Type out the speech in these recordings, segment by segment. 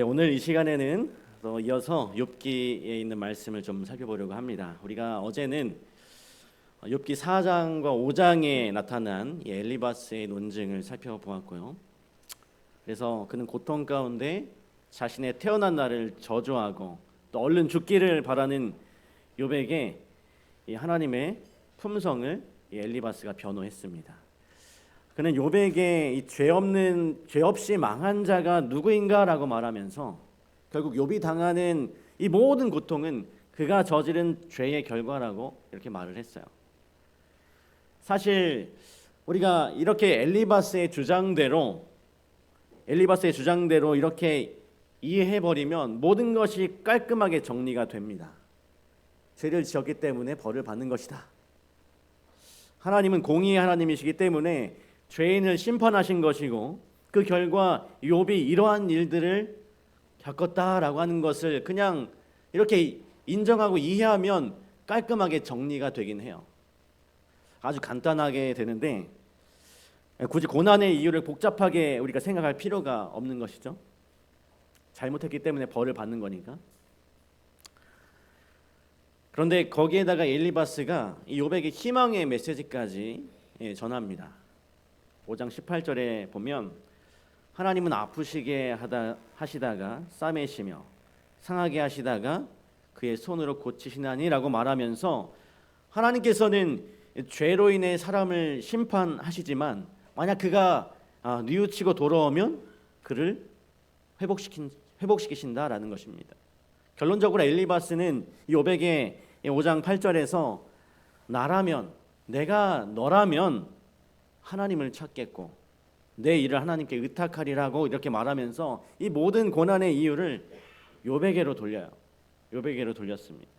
오늘 이 시간에는 또 이어서 욥기에 있는 말씀을 좀 살펴보려고 합니다. 우리가 어제는 욥기 4장과 5장에 나타난 이 엘리바스의 논증을 살펴보았고요. 그래서 그는 고통 가운데 자신의 태어난 날을 저주하고 또 얼른 죽기를 바라는 욥에게 이 하나님의 품성을 이 엘리바스가 변호했습니다. 그는 욥에게 이 죄 없이 망한 자가 누구인가라고 말하면서 결국 욥이 당하는 이 모든 고통은 그가 저지른 죄의 결과라고 이렇게 말을 했어요. 사실 우리가 이렇게 엘리바스의 주장대로 이렇게 이해해 버리면 모든 것이 깔끔하게 정리가 됩니다. 죄를 지었기 때문에 벌을 받는 것이다. 하나님은 공의의 하나님이시기 때문에 죄인을 심판하신 것이고 그 결과 욥이 이러한 일들을 겪었다라고 하는 것을 그냥 이렇게 인정하고 이해하면 깔끔하게 정리가 되긴 해요. 아주 간단하게 되는데 굳이 고난의 이유를 복잡하게 우리가 생각할 필요가 없는 것이죠. 잘못했기 때문에 벌을 받는 거니까. 그런데 거기에다가 엘리바스가 이 욥에게 희망의 메시지까지 전합니다. 5장 18절에 보면 하나님은 아프시게 하시다가 싸매시며 상하게 하시다가 그의 손으로 고치시나니라고 말하면서 하나님께서는 죄로 인해 사람을 심판하시지만 만약 그가 뉘우치고 돌아오면 그를 회복시키신다라는 것입니다. 결론적으로 엘리바스는 이 욥에게 5장 8절에서 내가 너라면 하나님을 찾겠고 내 일을 하나님께 의탁하리라고 이렇게 말하면서 이 모든 고난의 이유를 욥에게로 돌렸습니다.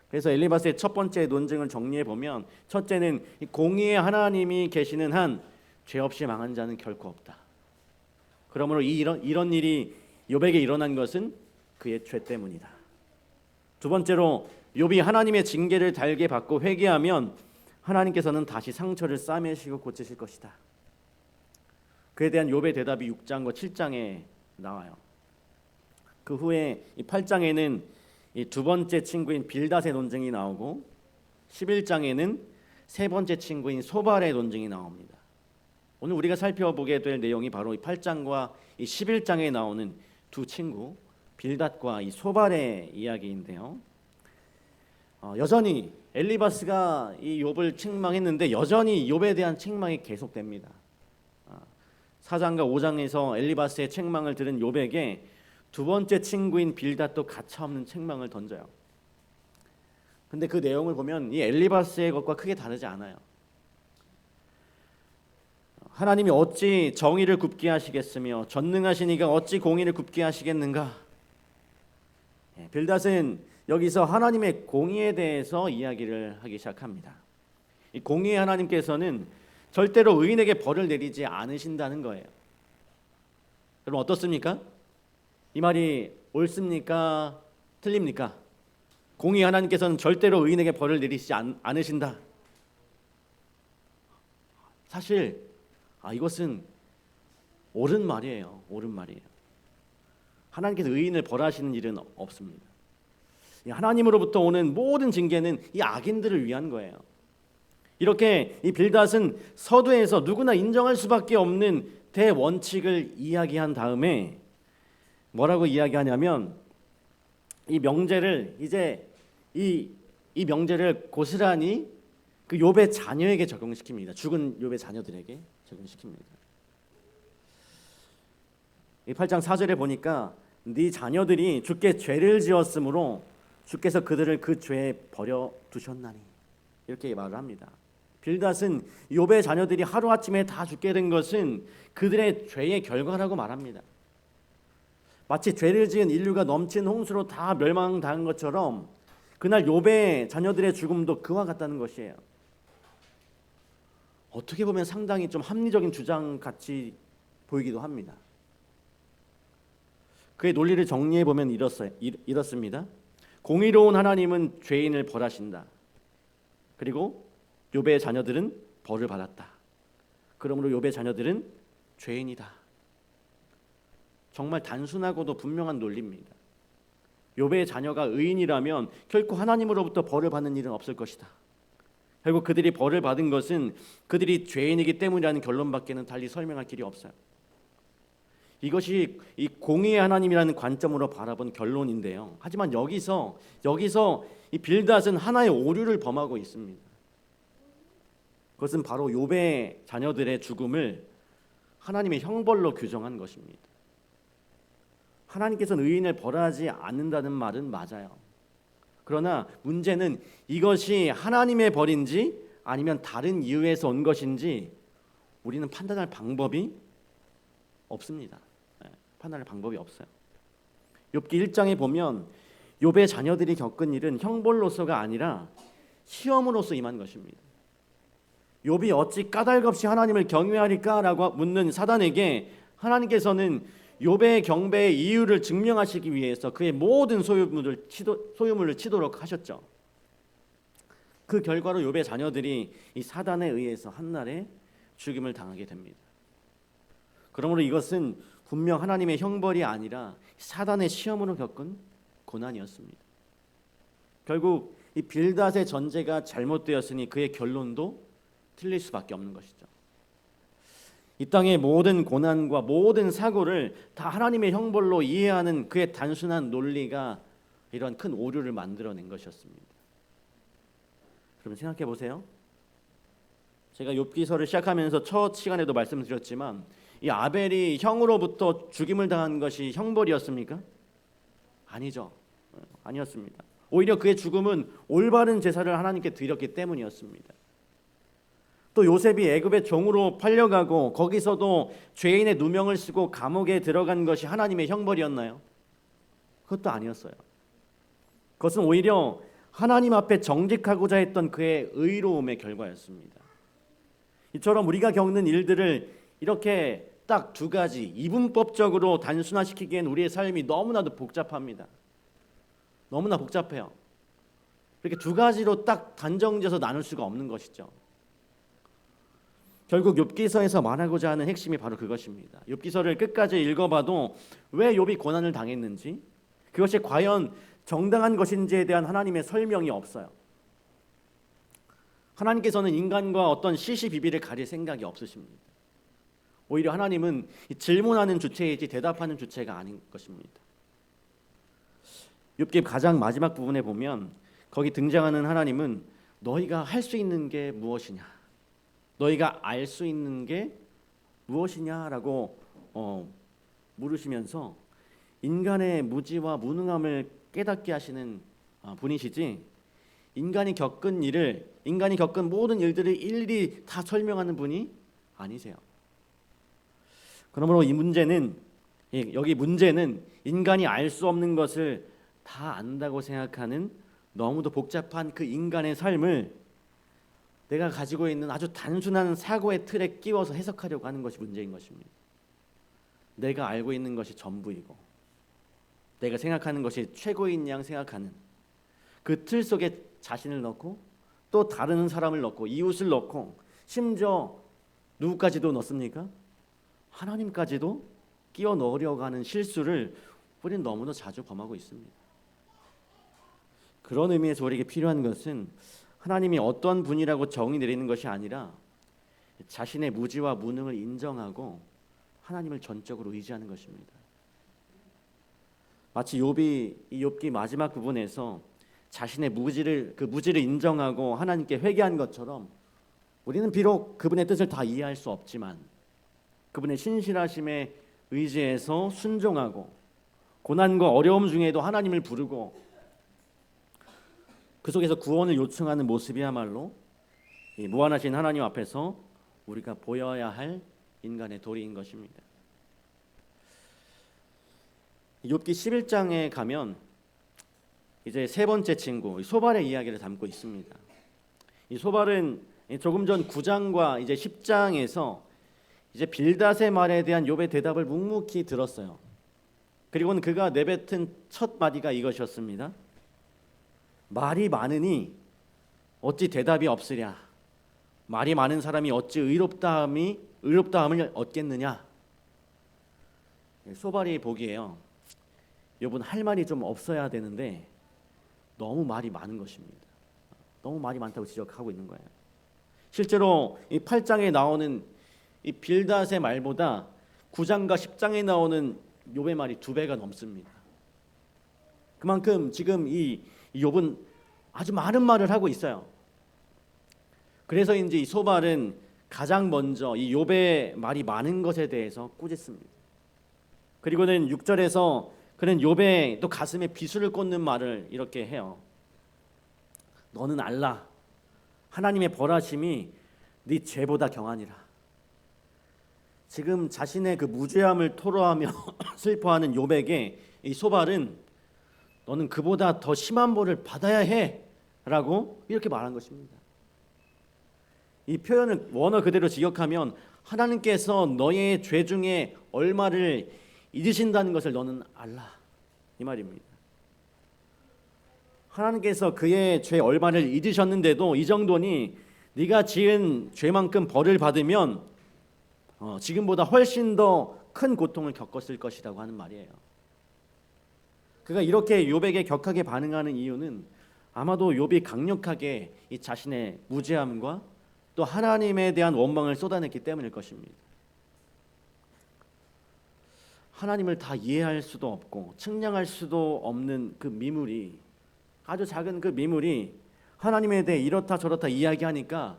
그래서 엘리바스의 첫 번째 논증을 정리해 보면 첫째는 공의의 하나님이 계시는 한 죄 없이 망한 자는 결코 없다. 그러므로 이런 일이 욥에게 일어난 것은 그의 죄 때문이다. 두 번째로 욥이 하나님의 징계를 달게 받고 회개하면 하나님께서는 다시 상처를 싸매시고 고치실 것이다. 그에 대한 욥의 대답이 6장과 7장에 나와요. 그 후에 이 8장에는 이 두 번째 친구인 빌닷의 논증이 나오고 11장에는 세 번째 친구인 소발의 논증이 나옵니다. 오늘 우리가 살펴보게 될 내용이 바로 이 8장과 이 11장에 나오는 두 친구 빌닷과 이 소발의 이야기인데요. 여전히 엘리바스가 이 욥을 책망했는데 여전히 욥에 대한 책망이 계속됩니다. 4장과 5장에서 엘리바스의 책망을 들은 욥에게 두 번째 친구인 빌닷도 가차없는 책망을 던져요. 근데 그 내용을 보면 이 엘리바스의 것과 크게 다르지 않아요. 하나님이 어찌 정의를 굽게 하시겠으며 전능하신 이가 어찌 공의를 굽게 하시겠는가? 빌닷은 여기서 하나님의 공의에 대해서 이야기를 하기 시작합니다. 이 공의의 하나님께서는 절대로 의인에게 벌을 내리지 않으신다는 거예요. 여러분 어떻습니까? 이 말이 옳습니까? 틀립니까? 공의의 하나님께서는 절대로 의인에게 벌을 내리지 않으신다. 사실 이것은 옳은 말이에요. 하나님께서 의인을 벌하시는 일은 없습니다. 하나님으로부터 오는 모든 징계는 이 악인들을 위한 거예요. 이렇게 이 빌닷은 서두에서 누구나 인정할 수밖에 없는 대원칙을 이야기한 다음에 뭐라고 이야기하냐면 이 명제를 이제 이 명제를 고스란히 그 욥의 자녀에게 적용시킵니다. 죽은 욥의 자녀들에게 적용시킵니다. 이 8장 4절에 보니까 네 자녀들이 주께 죄를 지었으므로 주께서 그들을 그 죄에 버려 두셨나니 이렇게 말을 합니다. 빌닷은 욥의 자녀들이 하루아침에 다 죽게 된 것은 그들의 죄의 결과라고 말합니다. 마치 죄를 지은 인류가 넘친 홍수로 다 멸망당한 것처럼 그날 욥의 자녀들의 죽음도 그와 같다는 것이에요. 어떻게 보면 상당히 좀 합리적인 주장 같이 보이기도 합니다. 그의 논리를 정리해 보면 이렇습니다. 공의로운 하나님은 죄인을 벌하신다. 그리고 욥의 자녀들은 벌을 받았다. 그러므로 욥의 자녀들은 죄인이다. 정말 단순하고도 분명한 논리입니다. 욥의 자녀가 의인이라면 결코 하나님으로부터 벌을 받는 일은 없을 것이다. 결국 그들이 벌을 받은 것은 그들이 죄인이기 때문이라는 결론밖에는 달리 설명할 길이 없어요. 이것이 이 공의의 하나님이라는 관점으로 바라본 결론인데요. 하지만 여기서 이 빌닷은 하나의 오류를 범하고 있습니다. 그것은 바로 욥의 자녀들의 죽음을 하나님의 형벌로 규정한 것입니다. 하나님께서는 의인을 벌하지 않는다는 말은 맞아요. 그러나 문제는 이것이 하나님의 벌인지 아니면 다른 이유에서 온 것인지 우리는 판단할 방법이 없습니다. 판단할 방법이 없어요. 욥기 1장에 보면 욥의 자녀들이 겪은 일은 형벌로서가 아니라 시험으로서 임한 것입니다. 욥이 어찌 까닭없이 하나님을 경외하리까라고 묻는 사단에게 하나님께서는 욥의 경배의 이유를 증명하시기 위해서 그의 모든 소유물을 치도록 하셨죠. 그 결과로 욥의 자녀들이 이 사단에 의해서 한날에 죽임을 당하게 됩니다. 그러므로 이것은 분명 하나님의 형벌이 아니라 사단의 시험으로 겪은 고난이었습니다. 결국 이 빌닷의 전제가 잘못되었으니 그의 결론도 틀릴 수밖에 없는 것이죠. 이 땅의 모든 고난과 모든 사고를 다 하나님의 형벌로 이해하는 그의 단순한 논리가 이런 큰 오류를 만들어낸 것이었습니다. 그럼 생각해 보세요. 제가 욥기서를 시작하면서 첫 시간에도 말씀드렸지만 이 아벨이 형으로부터 죽임을 당한 것이 형벌이었습니까? 아니죠. 아니었습니다. 오히려 그의 죽음은 올바른 제사를 하나님께 드렸기 때문이었습니다. 또 요셉이 애굽의 종으로 팔려가고 거기서도 죄인의 누명을 쓰고 감옥에 들어간 것이 하나님의 형벌이었나요? 그것도 아니었어요. 그것은 오히려 하나님 앞에 정직하고자 했던 그의 의로움의 결과였습니다. 이처럼 우리가 겪는 일들을 이렇게 딱 두 가지 이분법적으로 단순화시키기엔 우리의 삶이 너무나도 복잡합니다. 너무나 복잡해요. 이렇게 두 가지로 딱 단정지어서 나눌 수가 없는 것이죠. 결국 욥기서에서 말하고자 하는 핵심이 바로 그것입니다. 욥기서를 끝까지 읽어봐도 왜 욥이 고난을 당했는지, 그것이 과연 정당한 것인지에 대한 하나님의 설명이 없어요. 하나님께서는 인간과 어떤 시시비비를 가릴 생각이 없으십니다. 오히려 하나님은 질문하는 주체이지 대답하는 주체가 아닌 것입니다. 욥기 가장 마지막 부분에 보면 거기 등장하는 하나님은 너희가 할 수 있는 게 무엇이냐, 너희가 알 수 있는 게 무엇이냐라고 물으시면서 인간의 무지와 무능함을 깨닫게 하시는 분이시지, 인간이 겪은 모든 일들을 일일이 다 설명하는 분이 아니세요. 그러므로 여기 문제는 인간이 알 수 없는 것을 다 안다고 생각하는 너무도 복잡한 그 인간의 삶을 내가 가지고 있는 아주 단순한 사고의 틀에 끼워서 해석하려고 하는 것이 문제인 것입니다. 내가 알고 있는 것이 전부이고 내가 생각하는 것이 최고인 양 생각하는 그 틀 속에 자신을 넣고 또 다른 사람을 넣고 이웃을 넣고 심지어 누구까지도 넣습니까? 하나님까지도 끼워 넣으려고 하는 실수를 우리는 너무나 자주 범하고 있습니다. 그런 의미에서 우리에게 필요한 것은 하나님이 어떤 분이라고 정의 내리는 것이 아니라 자신의 무지와 무능을 인정하고 하나님을 전적으로 의지하는 것입니다. 마치 욥기 마지막 부분에서 자신의 무지를 인정하고 하나님께 회개한 것처럼 우리는 비록 그분의 뜻을 다 이해할 수 없지만 그분의 신실하심에 의지해서 순종하고 고난과 어려움 중에도 하나님을 부르고 그 속에서 구원을 요청하는 모습이야말로 이 무한하신 하나님 앞에서 우리가 보여야 할 인간의 도리인 것입니다. 욥기 11장에 가면 이제 세 번째 친구 소발의 이야기를 담고 있습니다. 이 소발은 조금 전 9장과 이제 10장에서 이제 빌닷의 말에 대한 욥의 대답을 묵묵히 들었어요. 그리고는 그가 내뱉은 첫 마디가 이것이었습니다. 말이 많으니 어찌 대답이 없으랴. 말이 많은 사람이 어찌 의롭다함을 얻겠느냐. 소발이 보기에요, 욥은 할 말이 좀 없어야 되는데 너무 말이 많은 것입니다. 너무 말이 많다고 지적하고 있는 거예요. 실제로 이 8장에 나오는 이 빌닷의 말보다 9장과 10장에 나오는 욥의 말이 2배가 넘습니다. 그만큼 지금 이 욥은 아주 많은 말을 하고 있어요. 그래서인지 이 소발은 가장 먼저 이 욥의 말이 많은 것에 대해서 꾸짖습니다. 그리고는 6절에서 그는 욥의 또 가슴에 비수를 꽂는 말을 이렇게 해요. 너는 알라, 하나님의 벌하심이 네 죄보다 경하니라. 지금 자신의 그 무죄함을 토로하며 슬퍼하는 욥에게 이 소발은 너는 그보다 더 심한 벌을 받아야 해라고 이렇게 말한 것입니다. 이 표현을 원어 그대로 직역하면 하나님께서 너의 죄 중에 얼마를 잊으신다는 것을 너는 알라, 이 말입니다. 하나님께서 그의 죄 얼마를 잊으셨는데도 이 정도니 네가 지은 죄만큼 벌을 받으면 지금보다 훨씬 더 큰 고통을 겪었을 것이라고 하는 말이에요. 그가 이렇게 욥에게 격하게 반응하는 이유는 아마도 욥이 강력하게 이 자신의 무죄함과 또 하나님에 대한 원망을 쏟아냈기 때문일 것입니다. 하나님을 다 이해할 수도 없고 측량할 수도 없는 그 미물이, 아주 작은 그 미물이 하나님에 대해 이렇다 저렇다 이야기하니까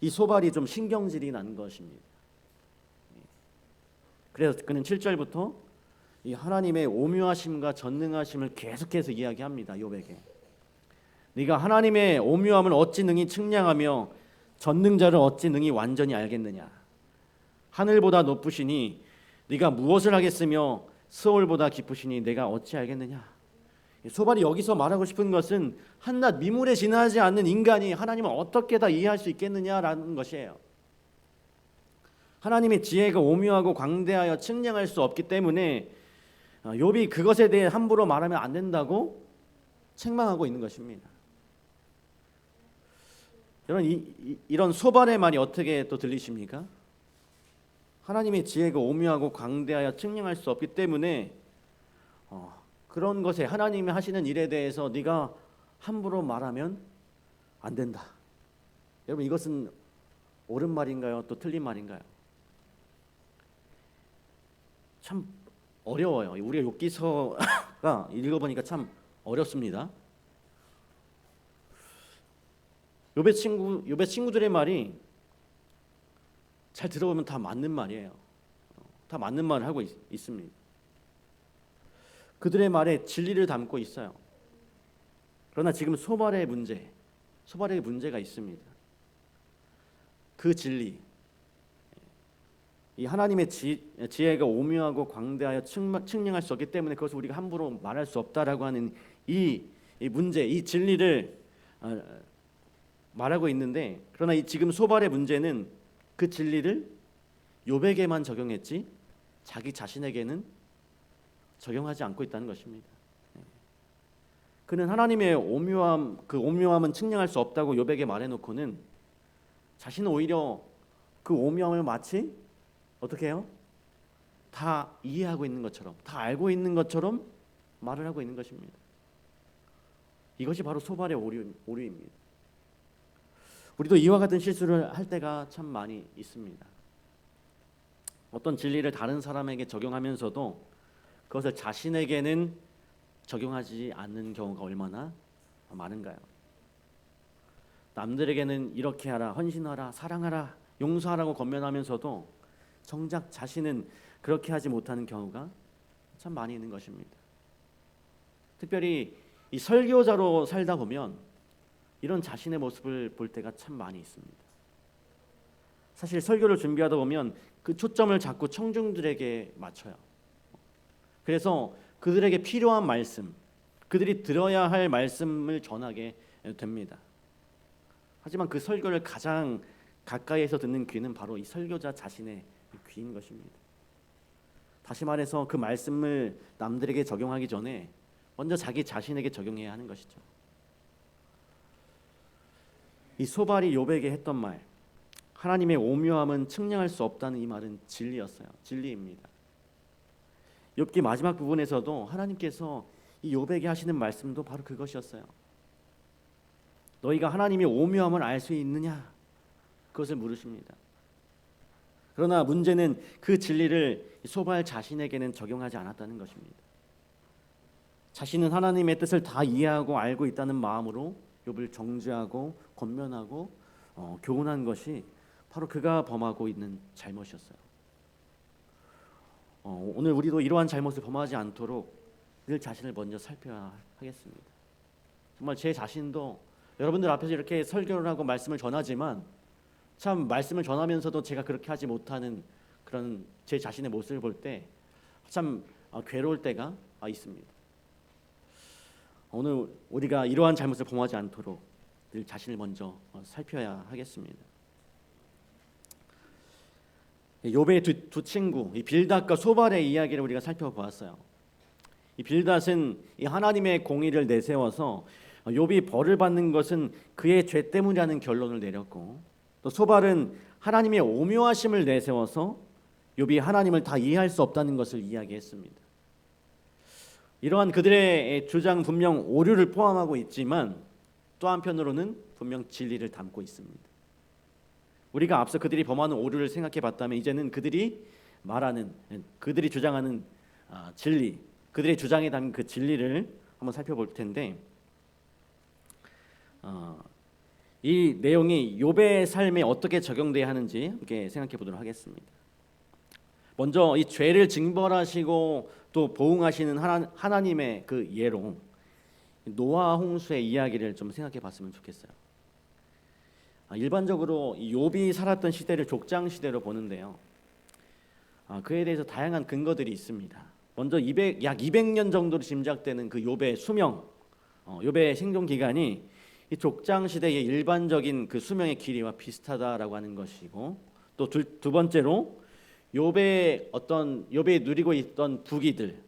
이 소발이 좀 신경질이 난 것입니다. 그래서 그는 7절부터 이 하나님의 오묘하심과 전능하심을 계속해서 이야기합니다. 욥에게 네가 하나님의 오묘함을 어찌 능히 측량하며 전능자를 어찌 능히 완전히 알겠느냐. 하늘보다 높으시니 네가 무엇을 하겠으며 스올보다 깊으시니 내가 어찌 알겠느냐. 소발이 여기서 말하고 싶은 것은 한낱 미물에 지나지 않는 인간이 하나님을 어떻게 다 이해할 수 있겠느냐라는 것이에요. 하나님의 지혜가 오묘하고 광대하여 측량할 수 없기 때문에 욥이 그것에 대해 함부로 말하면 안 된다고 책망하고 있는 것입니다. 여러분, 이런 소발의 말이 어떻게 또 들리십니까? 하나님의 지혜가 오묘하고 광대하여 측량할 수 없기 때문에 그런 것에 하나님이 하시는 일에 대해서 네가 함부로 말하면 안 된다. 여러분, 이것은 옳은 말인가요? 또 틀린 말인가요? 참 어려워요. 우리가 욥기서가 읽어보니까 참 어렵습니다. 욥의 친구들의 말이 잘 들어보면 다 맞는 말이에요. 다 맞는 말을 하고 있습니다. 그들의 말에 진리를 담고 있어요. 그러나 지금 소발의 문제가 있습니다. 그 진리, 이 하나님의 지혜가 오묘하고 광대하여 측량할 수 없기 때문에 그것을 우리가 함부로 말할 수 없다라고 하는 이 문제, 이 진리를 말하고 있는데, 그러나 지금 소발의 문제는 그 진리를 욥에게만 적용했지 자기 자신에게는 적용하지 않고 있다는 것입니다. 그는 하나님의 오묘함, 그 오묘함은 측량할 수 없다고 욥에게 말해놓고는 자신은 오히려 그 오묘함을 마치 어떻게 해요? 다 이해하고 있는 것처럼, 다 알고 있는 것처럼 말을 하고 있는 것입니다. 이것이 바로 소발의 오류입니다. 우리도 이와 같은 실수를 할 때가 참 많이 있습니다. 어떤 진리를 다른 사람에게 적용하면서도 그것을 자신에게는 적용하지 않는 경우가 얼마나 많은가요? 남들에게는 이렇게 하라, 헌신하라, 사랑하라, 용서하라고 권면하면서도 정작 자신은 그렇게 하지 못하는 경우가 참 많이 있는 것입니다. 특별히 이 설교자로 살다 보면 이런 자신의 모습을 볼 때가 참 많이 있습니다. 사실 설교를 준비하다 보면 그 초점을 자꾸 청중들에게 맞춰요. 그래서 그들에게 필요한 말씀, 그들이 들어야 할 말씀을 전하게 됩니다. 하지만 그 설교를 가장 가까이에서 듣는 귀는 바로 이 설교자 자신의 귀인 것입니다. 다시 말해서 그 말씀을 남들에게 적용하기 전에 먼저 자기 자신에게 적용해야 하는 것이죠. 이 소발이 욥에게 했던 말, 하나님의 오묘함은 측량할 수 없다는 이 말은 진리였어요. 진리입니다. 욥기 마지막 부분에서도 하나님께서 이 욥에게 하시는 말씀도 바로 그것이었어요. 너희가 하나님의 오묘함을 알 수 있느냐? 그것을 물으십니다. 그러나 문제는 그 진리를 소발 자신에게는 적용하지 않았다는 것입니다. 자신은 하나님의 뜻을 다 이해하고 알고 있다는 마음으로 욥을 정죄하고 권면하고 교훈한 것이 바로 그가 범하고 있는 잘못이었어요. 오늘 우리도 이러한 잘못을 범하지 않도록 늘 자신을 먼저 살펴야 하겠습니다. 정말 제 자신도 여러분들 앞에서 이렇게 설교를 하고 말씀을 전하지만 참 말씀을 전하면서도 제가 그렇게 하지 못하는 그런 제 자신의 모습을 볼 때 참 괴로울 때가 있습니다. 오늘 우리가 이러한 잘못을 범하지 않도록 늘 자신을 먼저 살펴야 하겠습니다. 욥의 두 친구, 이 빌닷과 소발의 이야기를 우리가 살펴보았어요. 이 빌닷은 이 하나님의 공의를 내세워서 욥이 벌을 받는 것은 그의 죄 때문이라는 결론을 내렸고, 또 소발은 하나님의 오묘하심을 내세워서 욥이 하나님을 다 이해할 수 없다는 것을 이야기했습니다. 이러한 그들의 주장 분명 오류를 포함하고 있지만 또 한편으로는 분명 진리를 담고 있습니다. 우리가 앞서 그들이 범하는 오류를 생각해 봤다면 이제는 그들이 말하는, 그들이 주장하는 진리, 그들의 주장에 담긴 그 진리를 한번 살펴볼 텐데, 이 내용이 욥의 삶에 어떻게 적용돼야 하는지 함께 생각해 보도록 하겠습니다. 먼저 이 죄를 징벌하시고 또 보응하시는 하나님의 그 예로 노아 홍수의 이야기를 좀 생각해 봤으면 좋겠어요. 일반적으로 욥이 살았던 시대를 족장 시대로 보는데요. 그에 대해서 다양한 근거들이 있습니다. 먼저 약 200년 정도로 짐작되는 그 욥의 수명, 욥의 생존 기간이 이 족장 시대의 일반적인 그 수명의 길이와 비슷하다라고 하는 것이고, 또 두 번째로 욥이 누리고 있던 부귀들,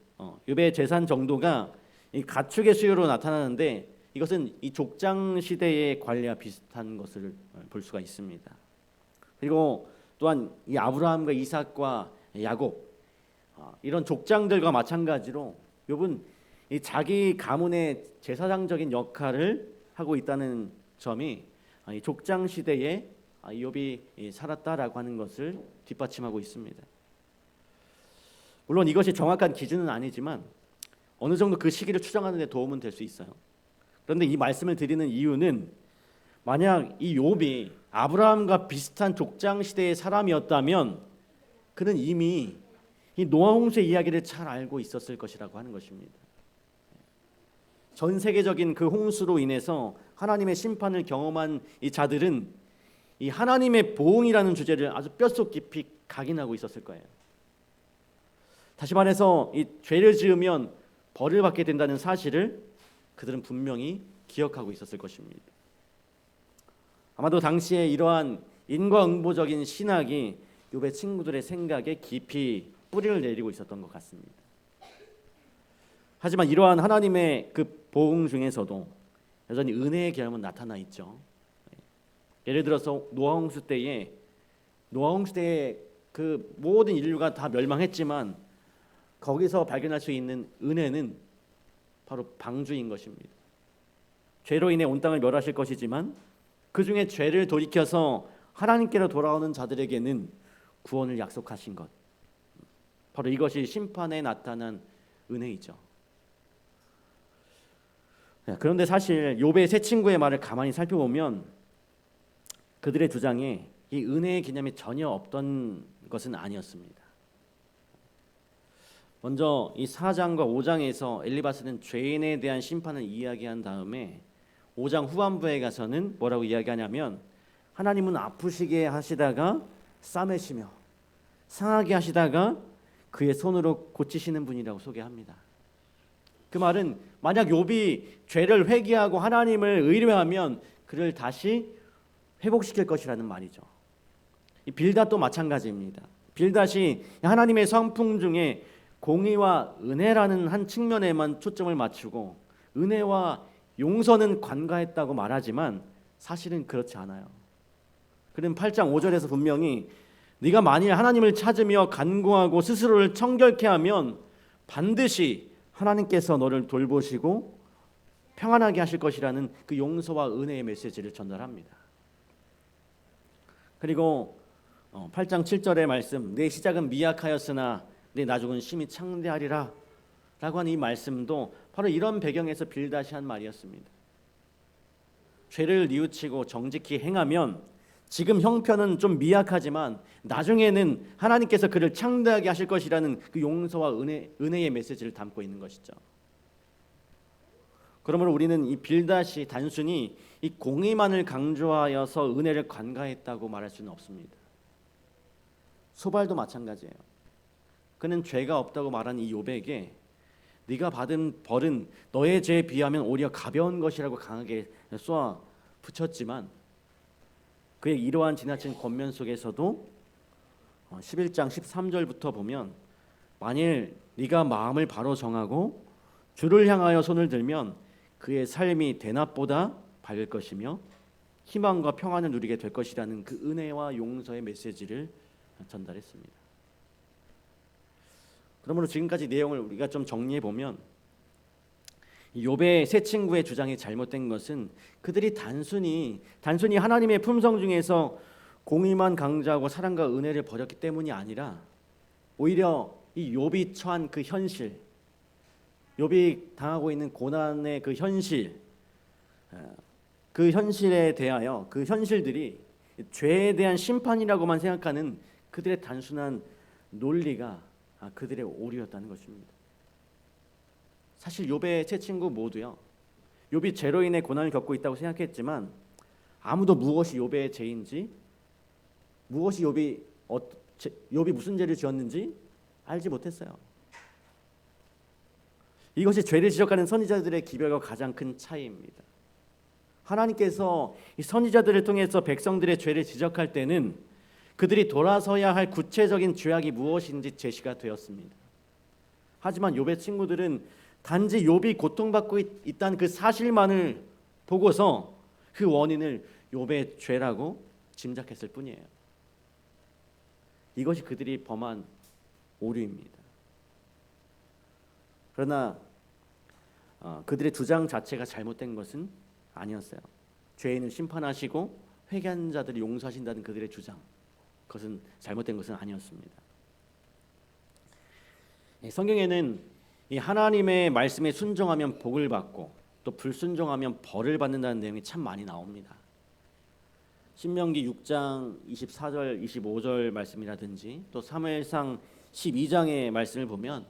욥의 재산 정도가 이 가축의 수요로 나타나는데 이것은 이 족장 시대의 관리와 비슷한 것을 볼 수가 있습니다. 그리고 또한 이 아브라함과 이삭과 야곱, 이런 족장들과 마찬가지로 욥은 이 자기 가문의 제사장적인 역할을 하고 있다는 점이 이 족장 시대에 욥이 살았다라고 하는 것을 뒷받침하고 있습니다. 물론 이것이 정확한 기준은 아니지만 어느 정도 그 시기를 추정하는 데 도움은 될 수 있어요. 그런데 이 말씀을 드리는 이유는 만약 이 욥이 아브라함과 비슷한 족장 시대의 사람이었다면 그는 이미 이 노아 홍수의 이야기를 잘 알고 있었을 것이라고 하는 것입니다. 전 세계적인 그 홍수로 인해서 하나님의 심판을 경험한 이 자들은 이 하나님의 보응이라는 주제를 아주 뼛속 깊이 각인하고 있었을 거예요. 다시 말해서 이 죄를 지으면 벌을 받게 된다는 사실을 그들은 분명히 기억하고 있었을 것입니다. 아마도 당시에 이러한 인과응보적인 신학이 욥의 친구들의 생각에 깊이 뿌리를 내리고 있었던 것 같습니다. 하지만 이러한 하나님의 그 보응 중에서도 여전히 은혜의 결함은 나타나 있죠. 예를 들어서 노아 홍수 때에 그 모든 인류가 다 멸망했지만 거기서 발견할 수 있는 은혜는 바로 방주인 것입니다. 죄로 인해 온 땅을 멸하실 것이지만 그 중에 죄를 돌이켜서 하나님께로 돌아오는 자들에게는 구원을 약속하신 것, 바로 이것이 심판에 나타난 은혜이죠. 그런데 사실 욥의 세 친구의 말을 가만히 살펴보면 그들의 주장에 이 은혜의 개념이 전혀 없던 것은 아니었습니다. 먼저 이 4장과 5장에서 엘리바스는 죄인에 대한 심판을 이야기한 다음에 5장 후반부에 가서는 뭐라고 이야기하냐면 하나님은 아프시게 하시다가 싸매시며 상하게 하시다가 그의 손으로 고치시는 분이라고 소개합니다. 그 말은 만약 욥이 죄를 회개하고 하나님을 의뢰하면 그를 다시 회복시킬 것이라는 말이죠. 이 빌닷도 마찬가지입니다. 빌닷이 하나님의 성품 중에 공의와 은혜라는 한 측면에만 초점을 맞추고 은혜와 용서는 관가했다고 말하지만 사실은 그렇지 않아요. 그는 8장 5절에서 분명히 네가 만일 하나님을 찾으며 간구하고 스스로를 청결케 하면 반드시 하나님께서 너를 돌보시고 평안하게 하실 것이라는 그 용서와 은혜의 메시지를 전달합니다. 그리고 8장 7절의 말씀, 내 시작은 미약하였으나 내 나중은 심히 창대하리라 라고 하는 이 말씀도 바로 이런 배경에서 빌다시 한 말이었습니다. 죄를 뉘우치고 정직히 행하면 지금 형편은 좀 미약하지만 나중에는 하나님께서 그를 창대하게 하실 것이라는 그 용서와 은혜의 메시지를 담고 있는 것이죠. 그러므로 우리는 이 빌닷이 단순히 이 공의만을 강조하여서 은혜를 간과했다고 말할 수는 없습니다. 소발도 마찬가지예요. 그는 죄가 없다고 말한 이 욥에게 네가 받은 벌은 너의 죄에 비하면 오히려 가벼운 것이라고 강하게 쏘아 붙였지만 그의 이러한 지나친 권면 속에서도 11장 13절부터 보면 만일 네가 마음을 바로 정하고 주를 향하여 손을 들면 그의 삶이 대낮보다 밝을 것이며 희망과 평안을 누리게 될 것이라는 그 은혜와 용서의 메시지를 전달했습니다. 그러므로 지금까지 내용을 우리가 좀 정리해 보면 욥의 세 친구의 주장이 잘못된 것은 그들이 단순히 하나님의 품성 중에서 공의만 강조하고 사랑과 은혜를 버렸기 때문이 아니라 오히려 이 욥이 처한 그 현실, 욥이 당하고 있는 고난의 그 현실에 대하여 그 현실들이 죄에 대한 심판이라고만 생각하는 그들의 단순한 논리가 그들의 오류였다는 것입니다. 사실 욥의 세 친구 모두요, 욥이 죄로 인해 고난을 겪고 있다고 생각했지만 아무도 무엇이 욥의 죄인지, 무엇이 욥이 무슨 죄를 지었는지 알지 못했어요. 이것이 죄를 지적하는 선지자들의 기별과 가장 큰 차이입니다. 하나님께서 이 선지자들을 통해서 백성들의 죄를 지적할 때는 그들이 돌아서야 할 구체적인 죄악이 무엇인지 제시가 되었습니다. 하지만 욥의 친구들은 단지 욥이 고통받고 있다는 그 사실만을 보고서 그 원인을 욥의 죄라고 짐작했을 뿐이에요. 이것이 그들이 범한 오류입니다. 그러나 그들의 주장 자체가 잘못된 것은 아니었어요. 죄인을 심판하시고 회개한 자들을 용서하신다는 그들의 주장, 그것은 잘못된 것은 아니었습니다. 성경에는 이 하나님의 말씀에 순종하면 복을 받고 또 불순종하면 벌을 받는다는 내용이 참 많이 나옵니다. 신명기 6장 24절 25절 말씀이라든지 또 사무엘상 12장의 말씀을 보면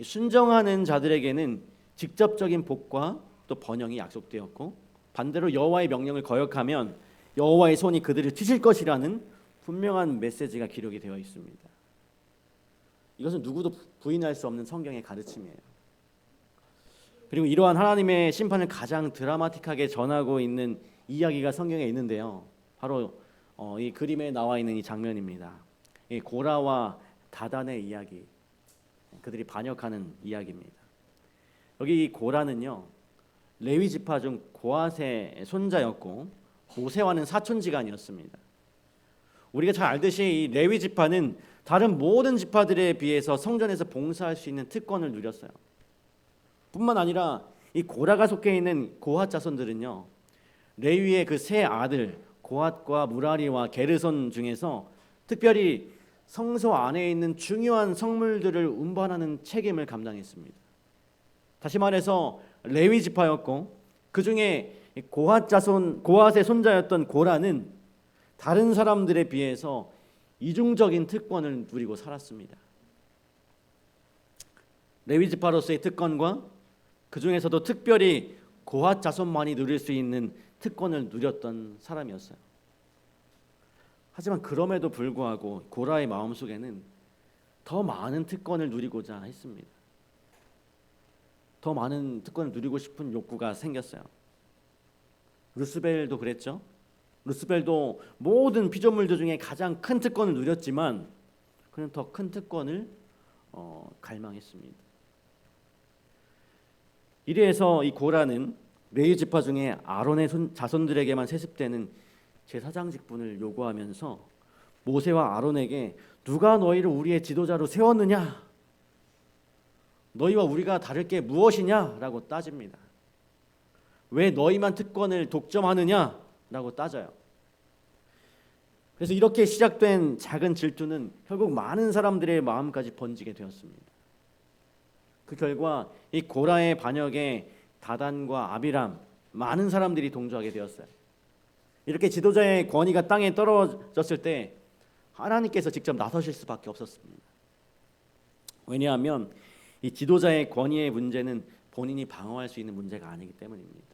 순종하는 자들에게는 직접적인 복과 또 번영이 약속되었고 반대로 여호와의 명령을 거역하면 여호와의 손이 그들을 치실 것이라는 분명한 메시지가 기록이 되어 있습니다. 이것은 누구도 부인할 수 없는 성경의 가르침이에요. 그리고 이러한 하나님의 심판을 가장 드라마틱하게 전하고 있는 이야기가 성경에 있는데요. 바로 이 그림에 나와 있는 이 장면입니다. 이 고라와 다단의 이야기, 그들이 반역하는 이야기입니다. 여기 이 고라는요, 레위 지파 중 고핫의 손자였고 모세와는 사촌지간이었습니다. 우리가 잘 알듯이 이 레위 지파는 다른 모든 지파들에 비해서 성전에서 봉사할 수 있는 특권을 누렸어요. 뿐만 아니라 이 고라가 속해 있는 고핫 자손들은요, 레위의 그 세 아들 고핫과 무라리와 게르손 중에서 특별히 성소 안에 있는 중요한 성물들을 운반하는 책임을 감당했습니다. 다시 말해서 레위 지파였고 그 중에 고핫의 손자였던 고라는 다른 사람들에 비해서 이중적인 특권을 누리고 살았습니다. 레위 지파로서의 특권과 그 중에서도 특별히 고핫 자손만이 누릴 수 있는 특권을 누렸던 사람이었어요. 하지만 그럼에도 불구하고 고라의 마음속에는 더 많은 특권을 누리고자 했습니다. 더 많은 특권을 누리고 싶은 욕구가 생겼어요. 루스벨도 그랬죠. 루스벨도 모든 피조물들 중에 가장 큰 특권을 누렸지만 그는 더 큰 특권을 갈망했습니다. 이래서 이 고라는 레위 지파 중에 아론의 자손들에게만 세습되는 제사장 직분을 요구하면서 모세와 아론에게 누가 너희를 우리의 지도자로 세웠느냐? 너희와 우리가 다를 게 무엇이냐라고 따집니다. 왜 너희만 특권을 독점하느냐라고 따져요. 그래서 이렇게 시작된 작은 질투는 결국 많은 사람들의 마음까지 번지게 되었습니다. 그 결과 이 고라의 반역에 다단과 아비람 많은 사람들이 동조하게 되었어요. 이렇게 지도자의 권위가 땅에 떨어졌을 때 하나님께서 직접 나서실 수밖에 없었습니다. 왜냐하면 이 지도자의 권위의 문제는 본인이 방어할 수 있는 문제가 아니기 때문입니다.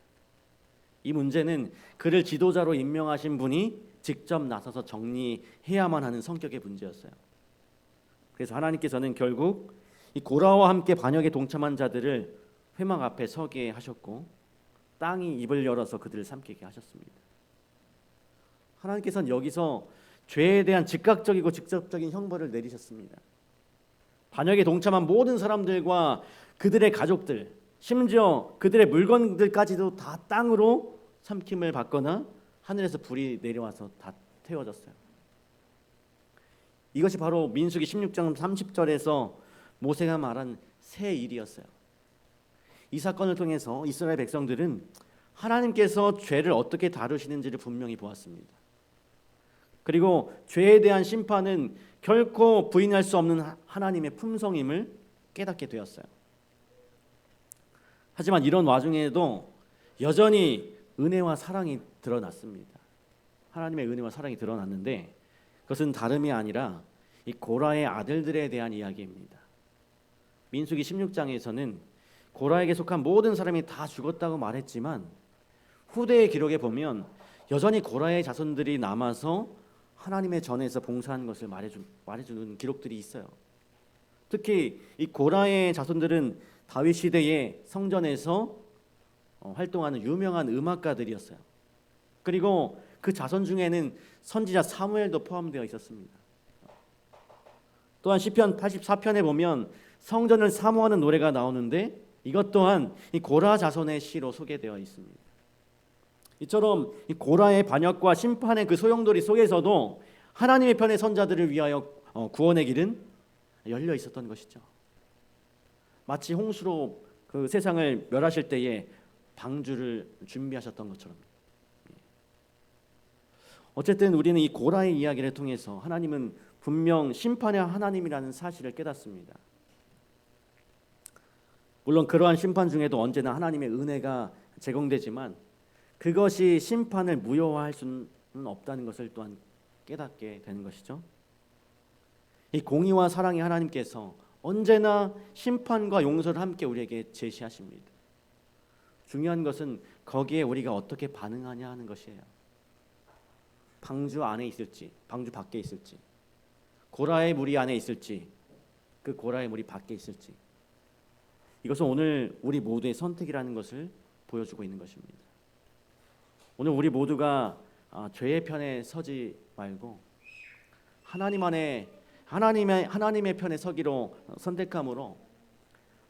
이 문제는 그를 지도자로 임명하신 분이 직접 나서서 정리해야만 하는 성격의 문제였어요. 그래서 하나님께서는 결국 이 고라와 함께 반역에 동참한 자들을 회막 앞에 서게 하셨고 땅이 입을 열어서 그들을 삼키게 하셨습니다. 하나님께서는 여기서 죄에 대한 즉각적이고 직접적인 형벌을 내리셨습니다. 반역에 동참한 모든 사람들과 그들의 가족들, 심지어 그들의 물건들까지도 다 땅으로 삼킴을 받거나 하늘에서 불이 내려와서 다 태워졌어요. 이것이 바로 민수기 16장 30절에서 모세가 말한 새 일이었어요. 이 사건을 통해서 이스라엘 백성들은 하나님께서 죄를 어떻게 다루시는지를 분명히 보았습니다. 그리고 죄에 대한 심판은 결코 부인할 수 없는 하나님의 품성임을 깨닫게 되었어요. 하지만 이런 와중에도 여전히 은혜와 사랑이 드러났습니다. 하나님의 은혜와 사랑이 드러났는데 그것은 다름이 아니라 이 고라의 아들들에 대한 이야기입니다. 민수기 16장에서는 고라에게 속한 모든 사람이 다 죽었다고 말했지만 후대의 기록에 보면 여전히 고라의 자손들이 남아서 하나님의 전에서 봉사한 것을 말해주는 기록들이 있어요. 특히 이 고라의 자손들은 다윗 시대의 성전에서 활동하는 유명한 음악가들이었어요. 그리고 그 자손 중에는 선지자 사무엘도 포함되어 있었습니다. 또한 시편 84편에 보면 성전을 사모하는 노래가 나오는데 이것 또한 이 고라 자손의 시로 소개되어 있습니다. 이처럼 이 고라의 반역과 심판의 그 소용돌이 속에서도 하나님의 편의 선자들을 위하여 구원의 길은 열려 있었던 것이죠. 마치 홍수로 그 세상을 멸하실 때에 방주를 준비하셨던 것처럼. 어쨌든 우리는 이 고라의 이야기를 통해서 하나님은 분명 심판의 하나님이라는 사실을 깨닫습니다. 물론 그러한 심판 중에도 언제나 하나님의 은혜가 제공되지만 그것이 심판을 무효화할 수는 없다는 것을 또한 깨닫게 되는 것이죠. 이 공의와 사랑의 하나님께서 언제나 심판과 용서를 함께 우리에게 제시하십니다. 중요한 것은 거기에 우리가 어떻게 반응하냐 하는 것이에요. 방주 안에 있을지, 방주 밖에 있을지, 고라의 무리 안에 있을지, 그 고라의 무리 밖에 있을지. 이것은 오늘 우리 모두의 선택이라는 것을 보여주고 있는 것입니다. 오늘 우리 모두가 죄의 편에 서지 말고 하나님의 편에 서기로 선택함으로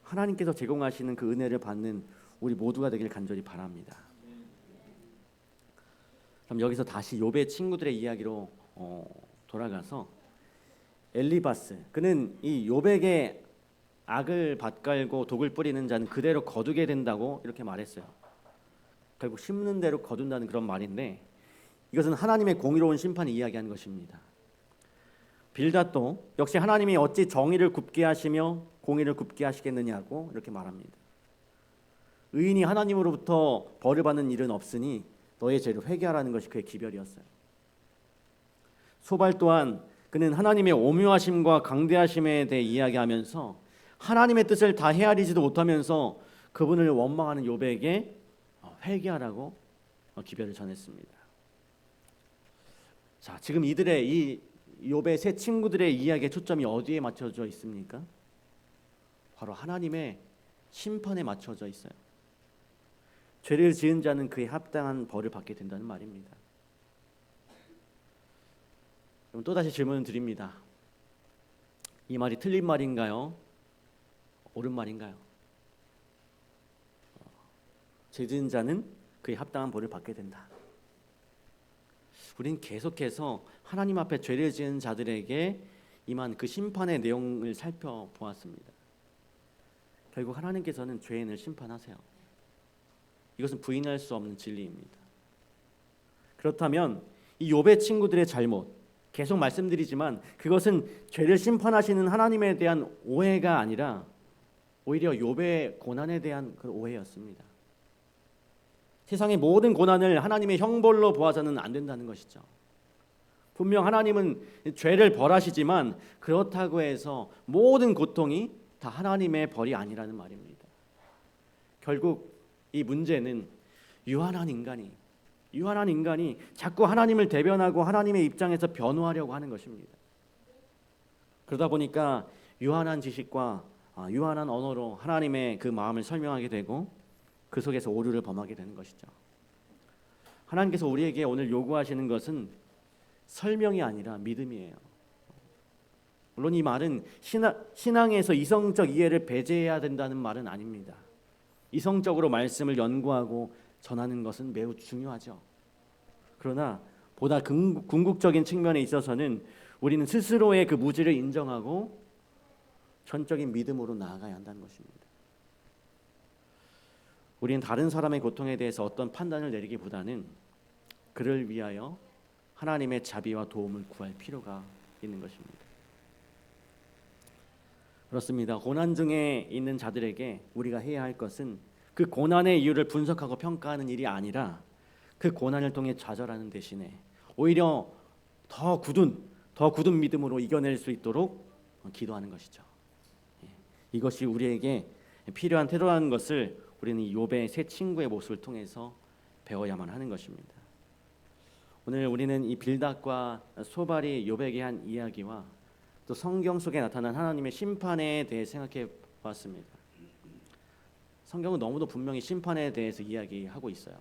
하나님께서 제공하시는 그 은혜를 받는 우리 모두가 되길 간절히 바랍니다. 그럼 여기서 다시 욥의 친구들의 이야기로 돌아가서 엘리바스, 그는 이 욥에게 악을 밭갈고 독을 뿌리는 자는 그대로 거두게 된다고 이렇게 말했어요. 결국 심는 대로 거둔다는 그런 말인데 이것은 하나님의 공의로운 심판을 이야기하는 것입니다. 빌닷도 역시 하나님이 어찌 정의를 굽게 하시며 공의를 굽게 하시겠느냐고 이렇게 말합니다. 의인이 하나님으로부터 벌을 받는 일은 없으니 너의 죄를 회개하라는 것이 그의 기별이었어요. 소발 또한 그는 하나님의 오묘하심과 강대하심에 대해 이야기하면서 하나님의 뜻을 다 헤아리지도 못하면서 그분을 원망하는 욥에게 회개하라고 기별을 전했습니다. 자, 지금 이들의 이 욥의 세 친구들의 이야기의 초점이 어디에 맞춰져 있습니까? 바로 하나님의 심판에 맞춰져 있어요. 죄를 지은 자는 그에 합당한 벌을 받게 된다는 말입니다. 그럼 또다시 질문을 드립니다. 이 말이 틀린 말인가요? 옳은 말인가요? 죄 지은 자는 그에 합당한 벌을 받게 된다. 우리는 계속해서 하나님 앞에 죄를 지은 자들에게 임한 그 심판의 내용을 살펴보았습니다. 결국 하나님께서는 죄인을 심판하세요. 이것은 부인할 수 없는 진리입니다. 그렇다면 이 욥의 친구들의 잘못, 계속 말씀드리지만 그것은 죄를 심판하시는 하나님에 대한 오해가 아니라 오히려 욥의 고난에 대한 그 오해였습니다. 세상의 모든 고난을 하나님의 형벌로 보아서는 안 된다는 것이죠. 분명 하나님은 죄를 벌하시지만 그렇다고 해서 모든 고통이 다 하나님의 벌이 아니라는 말입니다. 결국 이 문제는 유한한 인간이 자꾸 하나님을 대변하고 하나님의 입장에서 변호하려고 하는 것입니다. 그러다 보니까 유한한 지식과 유한한 언어로 하나님의 그 마음을 설명하게 되고 그 속에서 오류를 범하게 되는 것이죠. 하나님께서 우리에게 오늘 요구하시는 것은 설명이 아니라 믿음이에요. 물론 이 말은 신앙에서 이성적 이해를 배제해야 된다는 말은 아닙니다. 이성적으로 말씀을 연구하고 전하는 것은 매우 중요하죠. 그러나 보다 궁극적인 측면에 있어서는 우리는 스스로의 그 무지를 인정하고 전적인 믿음으로 나아가야 한다는 것입니다. 우리는 다른 사람의 고통에 대해서 어떤 판단을 내리기보다는 그를 위하여 하나님의 자비와 도움을 구할 필요가 있는 것입니다. 그렇습니다. 고난 중에 있는 자들에게 우리가 해야 할 것은 그 고난의 이유를 분석하고 평가하는 일이 아니라 그 고난을 통해 좌절하는 대신에 오히려 더 굳은 믿음으로 이겨낼 수 있도록 기도하는 것이죠. 이것이 우리에게 필요한 태도라는 것을 우리는 이 욥의 세 친구의 모습을 통해서 배워야만 하는 것입니다. 오늘 우리는 이 빌닷과 소발이 욥에게 한 이야기와 또 성경 속에 나타난 하나님의 심판에 대해 생각해 보았습니다. 성경은 너무도 분명히 심판에 대해서 이야기하고 있어요.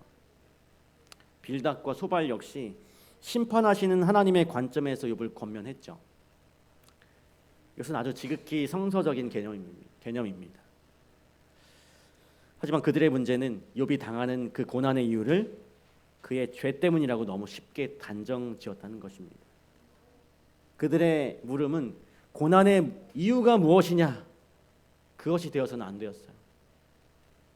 빌닷과 소발 역시 심판하시는 하나님의 관점에서 욥을 권면했죠. 이것은 아주 지극히 성서적인 개념입니다. 하지만 그들의 문제는 욥이 당하는 그 고난의 이유를 그의 죄 때문이라고 너무 쉽게 단정 지었다는 것입니다. 그들의 물음은 고난의 이유가 무엇이냐, 그것이 되어서는 안 되었어요.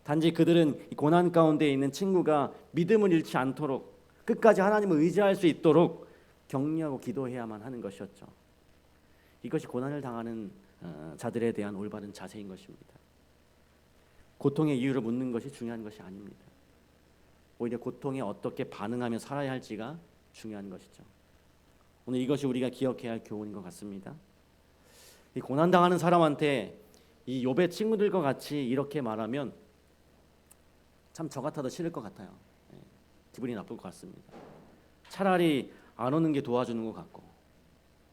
단지 그들은 이 고난 가운데 있는 친구가 믿음을 잃지 않도록 끝까지 하나님을 의지할 수 있도록 격려하고 기도해야만 하는 것이었죠. 이것이 고난을 당하는 자들에 대한 올바른 자세인 것입니다. 고통의 이유를 묻는 것이 중요한 것이 아닙니다. 오히려 고통에 어떻게 반응하며 살아야 할지가 중요한 것이죠. 오늘 이것이 우리가 기억해야 할 교훈인 것 같습니다. 이 고난당하는 사람한테 이 욥의 친구들과 같이 이렇게 말하면 참 저 같아도 싫을 것 같아요. 기분이 나쁠 것 같습니다. 차라리 안 오는 게 도와주는 것 같고,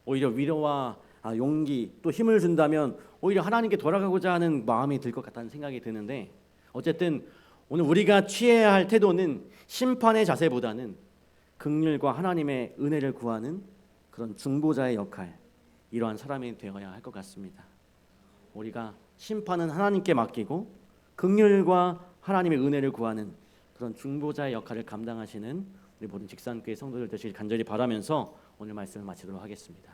오히려 위로와 용기 또 힘을 준다면 오히려 하나님께 돌아가고자 하는 마음이 들 것 같다는 생각이 드는데, 어쨌든 오늘 우리가 취해야 할 태도는 심판의 자세보다는 긍휼과 하나님의 은혜를 구하는 그런 중보자의 역할, 이러한 사람이 되어야 할 것 같습니다. 우리가 심판은 하나님께 맡기고 긍휼과 하나님의 은혜를 구하는 그런 중보자의 역할을 감당하시는 우리 모든 직산교회 성도들 되시길 간절히 바라면서 오늘 말씀을 마치도록 하겠습니다.